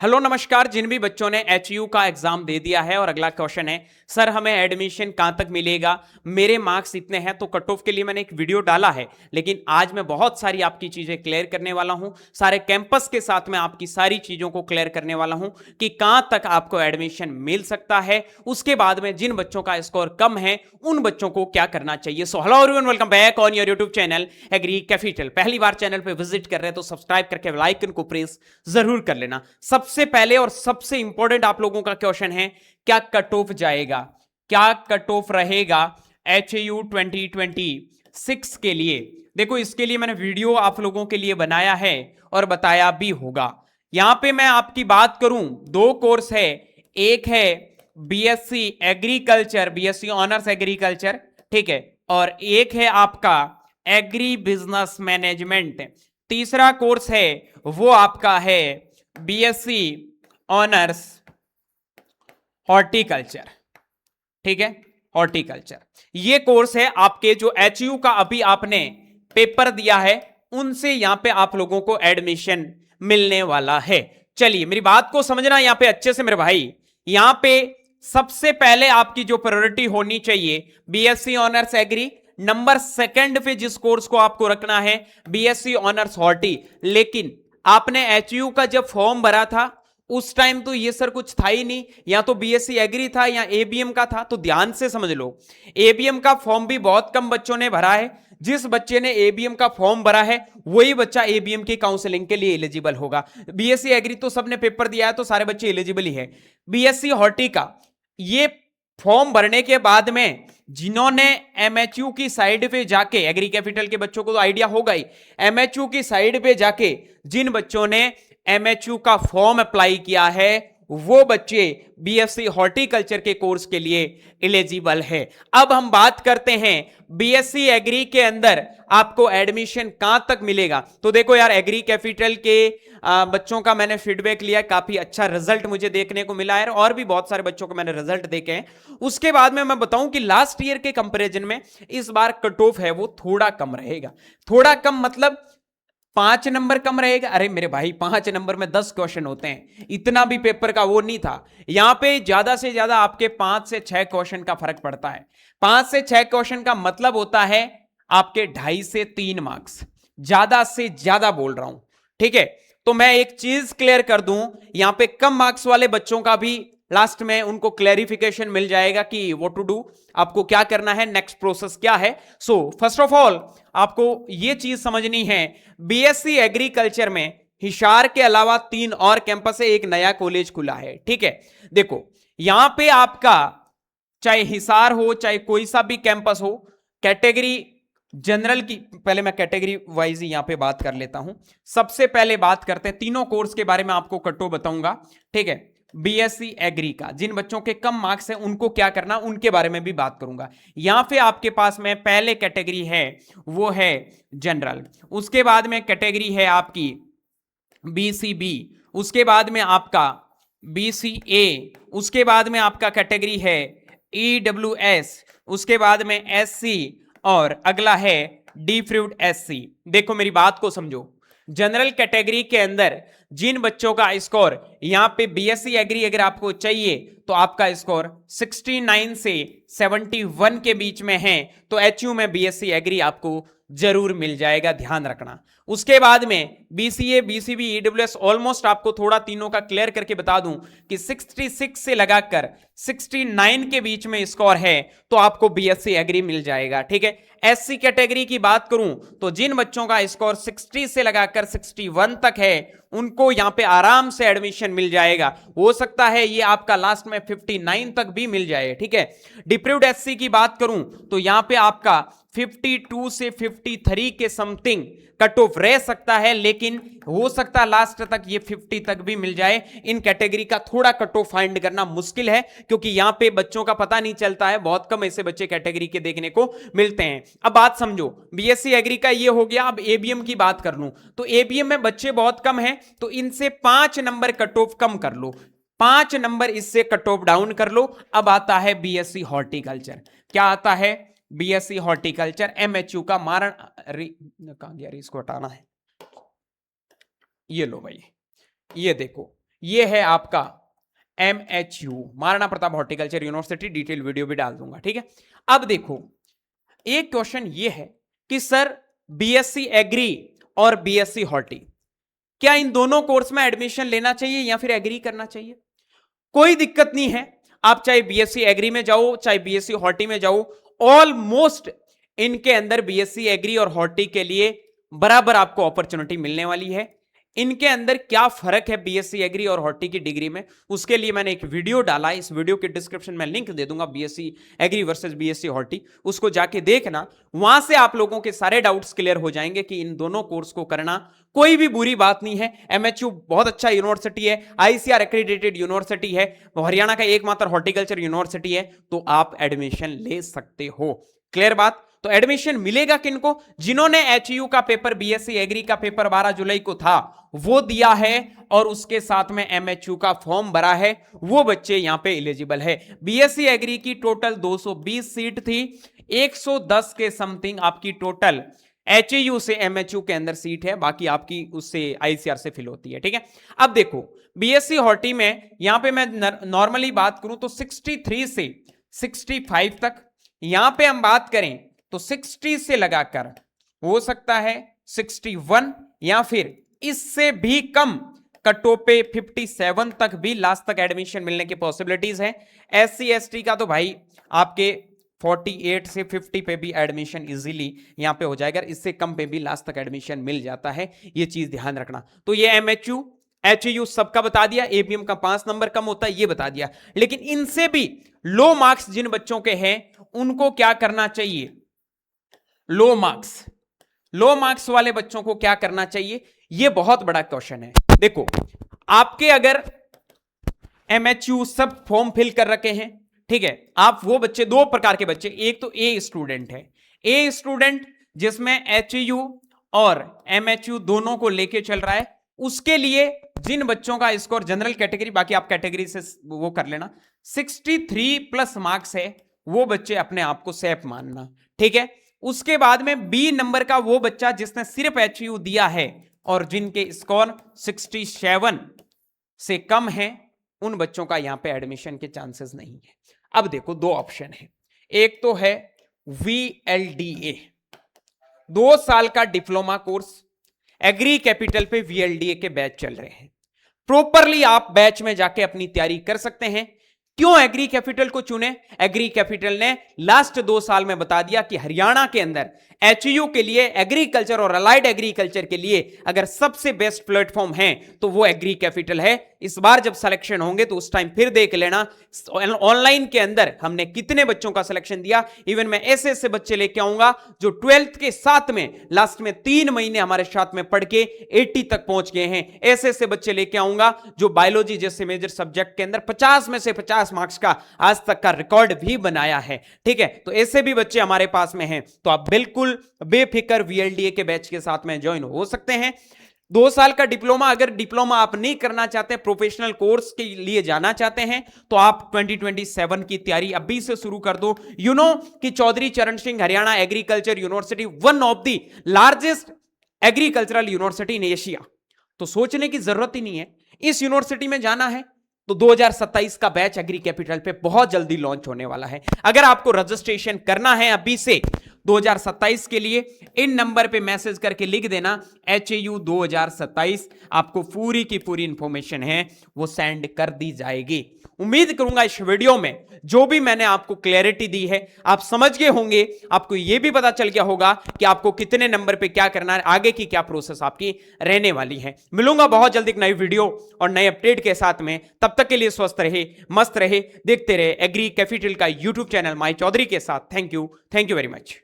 Hello नमस्कार। जिन भी बच्चों ने एचयू का एग्जाम दे दिया है और अगला क्वेश्चन है सर हमें एडमिशन कहां तक मिलेगा, मेरे मार्क्स इतने हैं, तो कट ऑफ के लिए मैंने एक वीडियो डाला है, लेकिन आज मैं बहुत सारी आपकी चीजें क्लियर करने वाला हूं। सारे कैंपस के साथ में आपकी सारी चीजों को क्लियर करने वाला हूं कि कहां तक आपको एडमिशन मिल सकता है। उसके बाद में जिन बच्चों का स्कोर कम है उन बच्चों को क्या करना चाहिए। So hello everyone, welcome back on your YouTube channel Agri Capital. पहली बार चैनल पे विजिट कर रहे हैं तो सब्सक्राइब करके बेल आइकन को प्रेस जरूर कर लेना। सबसे पहले और सबसे इंपॉर्टेंट आप लोगों का क्वेश्चन है, क्या कट ऑफ जाएगा, क्या कट ऑफ रहेगा एचयू 2026 के लिए। देखो इसके लिए मैंने वीडियो आप लोगों के लिए बनाया है और बताया भी होगा। यहां पे मैं आपकी बात करूं, दो कोर्स है, एक है BSc agriculture, BSc honours agriculture, ठीक है, और एक है आपका एग्री बिजनेस मैनेजमेंट। तीसरा कोर्स है वो आपका है बीएससी ऑनर्स हॉर्टिकल्चर, ठीक है, हॉर्टिकल्चर। ये कोर्स है आपके जो एचयू का अभी आपने पेपर दिया है उनसे यहां पे आप लोगों को एडमिशन मिलने वाला है। चलिए मेरी बात को समझना यहां पे अच्छे से मेरे भाई। यहां पे सबसे पहले आपकी जो प्रायोरिटी होनी चाहिए BSc honours agri, number second पे जिस कोर्स को आपको रखना है बीएससी ऑनर्स हॉर्टी। लेकिन आपने एचयू का जब फॉर्म भरा था उस टाइम तो ये सर कुछ था ही नहीं, या तो बीएससी एग्री था या एबीएम का था। तो ध्यान से समझ लो, एबीएम का फॉर्म भी बहुत कम बच्चों ने भरा है। जिस बच्चे ने एबीएम का फॉर्म भरा है वही बच्चा एबीएम की काउंसलिंग के लिए एलिजिबल होगा। बीएससी एग्री तो सबने पेपर दिया है तो सारे बच्चे एलिजिबल ही है। बीएससी हॉर्टी का ये फॉर्म भरने के बाद में जिन्होंने एमएचयू की साइड पे जाके, एग्री कैपिटल के बच्चों को तो आइडिया होगा ही, एमएचयू की साइड पे जाके जिन बच्चों ने एमएचयू का फॉर्म अप्लाई किया है वो बच्चे बीएससी हॉर्टिकल्चर के कोर्स के लिए एलिजिबल है। अब हम बात करते हैं बीएससी एग्री के अंदर आपको एडमिशन कहां तक मिलेगा। तो देखो यार, एग्री कैपिटल के बच्चों का मैंने फीडबैक लिया, काफी अच्छा रिजल्ट मुझे देखने को मिला है और भी बहुत सारे बच्चों को मैंने रिजल्ट देखे हैं। उसके बाद में मैं बताऊं कि लास्ट ईयर के कंपैरिजन में इस बार कट ऑफ है वो थोड़ा कम रहेगा। थोड़ा कम मतलब 5 नंबर कम रहेगा। अरे मेरे भाई 5 नंबर में 10 क्वेश्चन होते हैं, इतना भी पेपर का वो नहीं था। यहां पे ज्यादा से ज्यादा आपके 5 से 6 क्वेश्चन का फर्क पड़ता है। 5 से 6 क्वेश्चन का मतलब होता है आपके 2.5 से 3 मार्क्स, ज्यादा से ज्यादा बोल रहा हूं, ठीक है। तो मैं एक चीज क्लियर कर दूं, यहां पे कम मार्क्स वाले बच्चों का भी लास्ट में उनको क्लैरिफिकेशन मिल जाएगा कि व्हाट टू डू, आपको क्या करना है, नेक्स्ट प्रोसेस क्या है। सो फर्स्ट ऑफ ऑल आपको यह चीज समझनी है, बीएससी एग्रीकल्चर में हिसार के अलावा 3 और कैंपस है, एक नया कॉलेज खुला है, ठीक है। देखो यहां पे आपका चाहे हिसार हो चाहे कोई सा भी कैंपस हो, कैटेगरी जनरल की, पहले मैं कैटेगरी वाइज यहां पे बात कर लेता हूं। सबसे पहले बात करते हैं तीनों कोर्स के बारे में, आपको कट्टो बताऊंगा, ठीक है। बीएससी एग्री का जिन बच्चों के कम मार्क्स हैं उनको क्या करना उनके बारे में भी बात करूंगा। यहां पे आपके पास में पहले कैटेगरी है वो है जनरल, उसके बाद में कैटेगरी है आपकी बीसीबी, उसके बाद में आपका बीसीए, उसके बाद में आपका कैटेगरी है ईडब्ल्यूएस, उसके बाद में एससी और अगला है डिफ्रूड एससी। देखो मेरी बात को समझो, जनरल कैटेगरी के अंदर जिन बच्चों का स्कोर यहां पे बीएससी एग्री अगर आपको चाहिए तो आपका स्कोर 69 से 71 के बीच में है तो एचयू में बीएससी एग्री आपको जरूर मिल जाएगा, ध्यान रखना। उसके बाद में बीसीए, बीसीबी, ईडब्ल्यूएस ऑलमोस्ट आपको थोड़ा तीनों का क्लियर करके बता दूं कि 66 से लगाकर 69 के बीच में स्कोर है तो आपको बीएससी एग्री मिल जाएगा, ठीक है। एससी कैटेगरी की बात करूं तो जिन बच्चों का स्कोर 60 से लगाकर 61 तक है उनको यहां पे आराम से एडमिशन मिल जाएगा, हो सकता है ये आपका लास्ट में 59 तक भी मिल जाए, ठीक है। डिप्रूव्ड एससी की बात करूं तो यहां पे आपका 52 से 53 के समथिंग कट ऑफ रह सकता है, लेकिन हो सकता है लास्ट तक ये 50 तक भी मिल जाए। इन कैटेगरी का थोड़ा कट ऑफ फाइंड करना मुश्किल है क्योंकि यहां पे बच्चों का पता नहीं चलता है, बहुत कम ऐसे बच्चे कैटेगरी के देखने को मिलते हैं। अब बात समझो, बीएससी एग्री का ये हो गया। अब एबीएम की बात कर लूं तो एबीएम में बच्चे बहुत कम हैं तो इनसे 5 नंबर कट ऑफ कम कर लो, 5 नंबर इससे कट ऑफ डाउन कर लो। अब आता है बीएससी हॉर्टिकल्चर। क्या आता है? बीएससी हॉर्टिकल्चर एमएचयू का मारण, कहां गया, इसको हटाना है। ये लो भाई, ये देखो ये है आपका MHU, Maharana Pratap horticulture university, detail video भी डाल दूंगा, ठीक है। अब देखो एक क्वेश्चन ये है कि सर BSc एग्री और BSc हॉर्टी, क्या इन दोनों कोर्स में एडमिशन लेना चाहिए या फिर एग्री करना चाहिए? कोई दिक्कत नहीं है, आप चाहे BSc एग्री में जाओ चाहे BSc हॉर्टी में जाओ, ऑलमोस्ट इनके अंदर BSc एग्री और हॉर्टी के लिए बराबर आपको अपॉर्चुनिटी मिलने वाली है। इनके अंदर क्या फर्क है BSc एग्री और हॉर्टी की डिग्री में, उसके लिए मैंने एक वीडियो डाला, इस वीडियो के डिस्क्रिप्शन में लिंक दे दूंगा, BSc agri versus BSc horti, उसको जाके देखना। वहां से आप लोगों के सारे डाउट्स क्लियर हो जाएंगे कि इन दोनों कोर्स को करना कोई भी बुरी बात नहीं है। MHU बहुत अच्छा यूनिवर्सिटी है, ICAR एक्रेडिटेड यूनिवर्सिटी है, हरियाणा का एकमात्र हॉर्टिकल्चर यूनिवर्सिटी है, तो आप एडमिशन ले सकते हो। क्लियर बात? तो एडमिशन मिलेगा किनको? जिन्होंने HU का पेपर, BSc एग्री का पेपर 12 जुलाई को था वो दिया है और उसके साथ में MHU का फॉर्म भरा है, वो बच्चे यहां पे एलिजिबल है। BSc एग्री की टोटल 220 सीट थी, 110 के समथिंग आपकी टोटल HU से MHU के अंदर सीट है, बाकी आपकी उससे ICAR से फिल होती है, ठीक है। अब देखो BSc हॉर्टी में यहां पे मैं नॉर्मली बात करूं तो 63 से 65 तक, यहां पे हम बात करें तो 60 से लगाकर हो सकता है 61 या फिर इससे भी कम कटो पे 57 तक भी लास्ट तक एडमिशन मिलने की पॉसिबिलिटीज है। SC ST का तो भाई आपके 48 से 50 पे भी एडमिशन इजीली यहां पे हो जाएगा, इससे कम पे भी लास्ट तक एडमिशन मिल जाता है, ये चीज ध्यान रखना। तो ये MHU HU सबका बता दिया, ABM का 5 नंबर कम होता है ये बता दिया, लेकिन इनसे भी लो मार्क्स जिन बच्चों के हैं उनको क्या करना चाहिए? लो मार्क्स वाले बच्चों को क्या करना चाहिए? यह बहुत बड़ा क्वेश्चन है। देखो आपके अगर MHU सब फॉर्म फिल कर रखे हैं, ठीक है, आप वो बच्चे, दो प्रकार के बच्चे, एक तो A स्टूडेंट है, A स्टूडेंट जिसमें HU और MHU दोनों को लेके चल रहा है, उसके लिए जिन बच्चों का स्कोर जनरल कैटेगरी, बाकी आप कैटेगरी से वो कर लेना, 63 प्लस मार्क्स है, वो बच्चे अपने आप को सेफ मानना, ठीक है। उसके बाद में B नंबर का वो बच्चा जिसने सिर्फ HU दिया है और जिनके स्कोर 67 से कम है, उन बच्चों का यहां पे एडमिशन के चांसेस नहीं है। अब देखो दो ऑप्शन है, एक तो है VLDA, 2 साल का डिप्लोमा कोर्स, एग्री कैपिटल पे VLDA के बैच चल रहे हैं, प्रॉपरली आप बैच में जाके अपनी तैयारी कर सकते हैं। क्यों एग्री कैपिटल को चुने? एग्री कैपिटल ने लास्ट 2 साल में बता दिया कि हरियाणा के अंदर HU के लिए, एग्रीकल्चर और अलाइड एग्रीकल्चर के लिए अगर सबसे बेस्ट प्लेटफॉर्म है तो वो एग्री कैपिटल है। इस बार जब सिलेक्शन होंगे तो उस टाइम फिर देख लेना ऑनलाइन के अंदर हमने कितने बच्चों का सिलेक्शन दिया। इवन मैं ऐसे बच्चे लेके आऊंगा जो 12th के साथ में लास्ट में 3 महीने हमारे साथ में पढ़ के 80 तक पहुंच गए हैं। ऐसे बच्चे लेके आऊंगा जो बायोलॉजी जैसे मेजर सब्जेक्ट के अंदर 50 में से 50 मार्क्स का आज तक का रिकॉर्ड भी बनाया है, ठीक है। तो ऐसे भी बच्चे हमारे पास में हैं, तो आप बिल्कुल बेफिक्र VLDA के बैच के साथ में ज्वाइन हो सकते हैं। 2 साल का डिप्लोमा, अगर डिप्लोमा आप नहीं करना चाहते, प्रोफेशनल कोर्स के लिए जाना चाहते हैं, तो आप 2027 की तैयारी अभी से शुरू कर दो। यू नो कि चौधरी चरण Singh Haryana agriculture university one of the largest agricultural university in Asia, तो सोचने की जरूरत ही नहीं है। इस यूनिवर्सिटी में जाना है तो 2027 का बैच एग्री कैपिटल पे बहुत जल्दी लॉन्च होने वाला है। अगर आपको रजिस्ट्रेशन करना है अभी से 2027 के लिए, इन नंबर पे मैसेज करके लिख देना HAU 2027, आपको पूरी की पूरी इंफॉर्मेशन है वो सेंड कर दी जाएगी। उम्मीद करूंगा इस वीडियो में जो भी मैंने आपको क्लैरिटी दी है आप समझ गए होंगे, आपको यह भी पता चल गया होगा कि आपको कितने नंबर पे क्या करना है, आगे की क्या प्रोसेस आपकी रहने वाली है। मिलूंगा बहुत जल्दी एक नई वीडियो और नए अपडेट के साथ में, तब तक के लिए स्वस्थ रहे, मस्त रहे, देखते रहे एग्री कैपिटल का यूट्यूब चैनल माई चौधरी के साथ। Thank you very much.